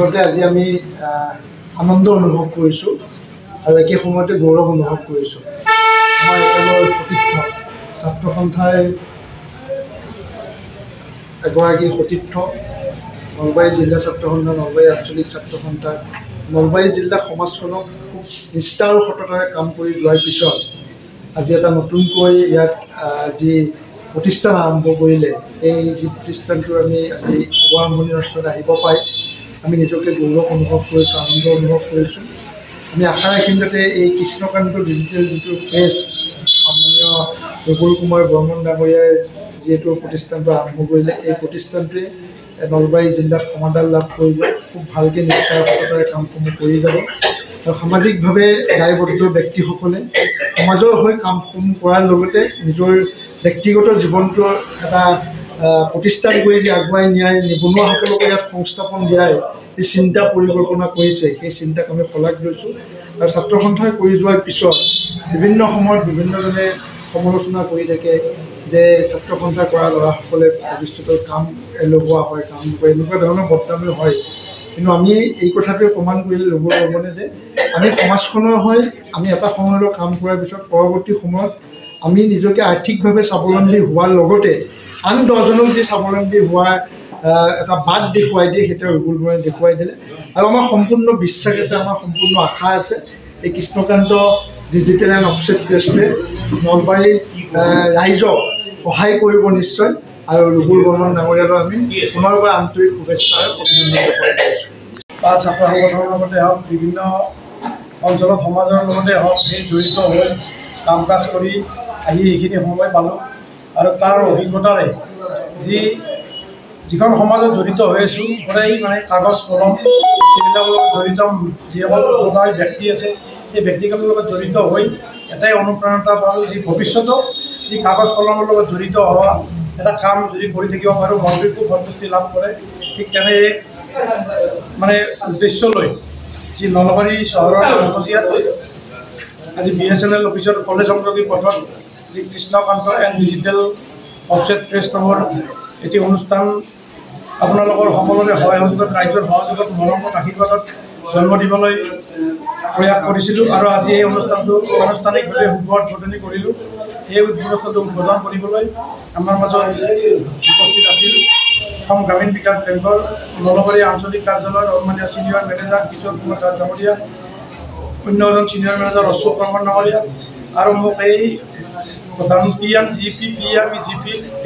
মুঠতে আজি আমি আনন্দ অনুভৱ কৰিছোঁ আৰু একে সময়তে গৌৰৱ অনুভৱ কৰিছোঁ। আমাৰ একেলগে সতীৰ্থ ছাত্ৰ সন্থাই এগৰাকী সতীৰ্থ নলবাৰী জিলা ছাত্ৰ সন্থা, নলবাৰী আঞ্চলিক ছাত্ৰ সন্থা, নলবাৰী জিলা সমাজখনক খুব নিষ্ঠা আৰু সততাৰে কাম কৰি যোৱাৰ পিছত আজি এটা নতুনকৈ ইয়াত যি প্ৰতিষ্ঠান আৰম্ভ কৰিলে, এই যি প্ৰতিষ্ঠানটোৰ আমি আজি শুভাৰম্ভণি অনুষ্ঠানত আহিব পাই আমি নিজকে গৌৰৱ অনুভৱ কৰিছোঁ, আনন্দ অনুভৱ কৰিছোঁ। আমি আশা ৰাখিম যাতে এই কৃষ্ণকান্ত ডিজিটেল যিটো প্ৰেছ সন্মানীয় ৰঘুল কুমাৰ বৰ্মন ডাঙৰীয়াই যিহেতু প্ৰতিষ্ঠানটো আৰম্ভ কৰিলে, এই প্ৰতিষ্ঠানটোৱে নলবাৰী জিলাত সমাদৰ লাভ কৰিব, খুব ভালকৈ নিষ্ঠা সততাৰে কামসমূহ কৰি যাব আৰু সামাজিকভাৱে দায়বদ্ধ ব্যক্তিসকলে সমাজৰ হৈ কামসমূহ কৰাৰ লগতে নিজৰ ব্যক্তিগত জীৱনটো এটা প্ৰতিষ্ঠান কৰি যে আগুৱাই নিয়াই নিবনুৱাসকলক ইয়াত সংস্থাপন দিয়াৰ যি চিন্তা পৰিকল্পনা কৰিছে, সেই চিন্তাক আমি শলাগ লৈছোঁ। আৰু ছাত্ৰ সন্থাই কৰি যোৱাৰ পিছত বিভিন্ন সময়ত বিভিন্নজনে সমালোচনা কৰি থাকে যে ছাত্ৰ সন্থা কৰা ল'ৰাসকলে ভৱিষ্যতৰ কাম এলেহুৱা হয়, কাম নকৰে, এনেকুৱা ধৰণৰ বদনামী হয়। কিন্তু আমি এই কথাটোৱে প্ৰমাণ কৰিলে ৰঘুল বৰ্মনে যে আমি সমাজখনৰ হৈ আমি এটা সময়লৈ কাম কৰাৰ পিছত পৰৱৰ্তী সময়ত আমি নিজকে আৰ্থিকভাৱে স্বাৱলম্বী হোৱাৰ লগতে আন 10জনক যি স্বাৱলম্বী হোৱাৰ এটা বাট দেখুৱাই দিয়ে, সেইটো ৰঘুল বৰ্মনে দেখুৱাই দিলে। আৰু আমাৰ সম্পূৰ্ণ বিশ্বাস আছে, আমাৰ সম্পূৰ্ণ আশা আছে এই কৃষ্ণকান্ত ডিজিটেল এণ্ড অফছেট প্ৰেছটোৱে নলবাৰীৰ ৰাইজক সহায় কৰিব নিশ্চয়। আৰু ৰঘুল বৰ্মন ডাঙৰীয়ালৈ আমি পুনৰবাৰ আন্তৰিক শুভেচ্ছা আৰু অভিনন্দন জ্ঞাপন কৰিছোঁ। ছাত্ৰ সংগঠনৰ লগতে হওক, বিভিন্ন অঞ্চলত সমাজৰ লগতে হওক, সেই জড়িত হৈ কাম কাজ কৰি আহি এইখিনি সময় পালোঁ। আৰু তাৰ অভিজ্ঞতাৰে যিখন সমাজত জড়িত হৈ আছোঁ, সদায় মানে কাগজ কলম এইবিলাকৰ লগত জড়িত যিসকল সদায় ব্যক্তি আছে, সেই ব্যক্তিসকলৰ লগত জড়িত হৈ এটাই অনুপ্ৰেৰণা পালোঁ, যি ভৱিষ্যতত যি কাগজ কলমৰ লগত জড়িত হোৱা এটা কাম যদি কৰি থাকিব পাৰোঁ, মনটোৱে খুব সন্তুষ্টি লাভ কৰে। ঠিক তেনে মানে উদ্দেশ্য লৈ যি নলবাৰী চহৰৰ মজিয়াত আজি BSNL অফিচৰ কলেজ সংযোগী পথত যি Krishnakanta and digital offset press নামৰ এটি অনুষ্ঠান আপোনালোকৰ সকলোৰে সহায় সহযোগত, ৰাইজৰ সহযোগত, মৰমত, আশীৰ্বাদত জন্ম দিবলৈ প্ৰয়াস কৰিছিলোঁ। আৰু আজি এই অনুষ্ঠানটো আনুষ্ঠানিকভাৱে শুভ উদ্বোধনী কৰিলোঁ। এই অনুষ্ঠানটো উদ্বোধন কৰিবলৈ আমাৰ মাজত উপস্থিত আছিল অসম গ্ৰামীণ বিকাশ বেংকৰ নলবাৰী আঞ্চলিক কাৰ্যালয়ৰ সন্মানীয় ছিনিয়ৰ মেনেজাৰ কিশোৰ কুমাৰ দাস ডাঙৰীয়া, অন্য এজন ছিনিয়ৰ মেনেজাৰ অশোক বৰ্মন ডাঙৰীয়া, আৰু মোক এই প্ৰধান PMGP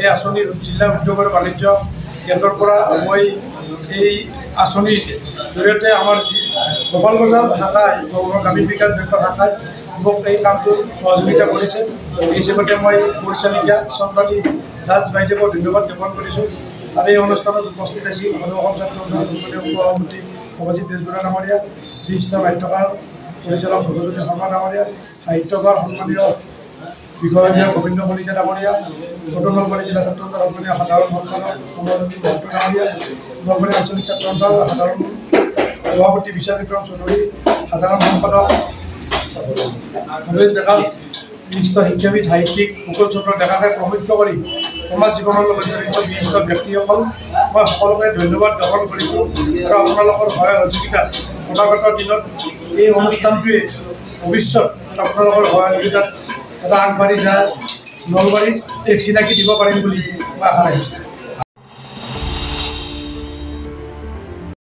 এই আঁচনিৰ জিলা উদ্যোগ আৰু বাণিজ্য কেন্দ্ৰৰ পৰা মই এই আঁচনিৰ জৰিয়তে আমাৰ যি গোপাল বজাৰ শাখাই, গ্ৰামীণ বিকাশ বেংকৰ শাখাই মোক এই কামটোৰ সহযোগিতা কৰিছে। এই হিচাপতে মই পৰিচালিকা চন্দ্ৰালী দাস বাইদেউক ধন্যবাদ জ্ঞাপন কৰিছোঁ। আৰু এই অনুষ্ঠানত উপস্থিত আছিল অসম ছাত্ৰ সন্থাৰ সভাপতি অভিজিত বেজবৰুৱা ডাঙৰীয়া, বিশিষ্ট নাট্যকাৰ পৰিচালক ভগৱতী শৰ্মা ডাঙৰীয়া, সাহিত্যকাৰ সন্মানীয় বিষয়া গোবিন্দ কলিতা ডাঙৰীয়া, নতুন নলবাৰী জিলা ছাত্ৰ সন্থাৰ সন্মানীয় সাধাৰণ সম্পাদক কমলজ্যোতি মহন্ত ডাঙৰীয়া, নলবাৰী আঞ্চলিক ছাত্ৰ সন্থাৰ সাধাৰণ সভাপতি বিচাৰ বিক্ৰম চৌধুৰী, সাধাৰণ সম্পাদক ভৱেশ ডেকা, বিশিষ্ট শিক্ষাবিদ, সাহিত্যিক মুকুল চন্দ্ৰ ডেকাকে প্ৰমুখ্য কৰি সমাজ জীৱনৰ লগত জড়িত বিশিষ্ট ব্যক্তিসকল, মই সকলোকে ধন্যবাদ জ্ঞাপন কৰিছোঁ। আৰু আপোনালোকৰ সহায় সহযোগিতাত অনাগত দিনত এই অনুষ্ঠানটোৱে ভৱিষ্যত আপোনালোকৰ সহযোগিতাত এটা আগবাঢ়ি যায় নলবাৰীত এক চিনাকি দিব পাৰিম বুলি মই আশা ৰাখিছোঁ।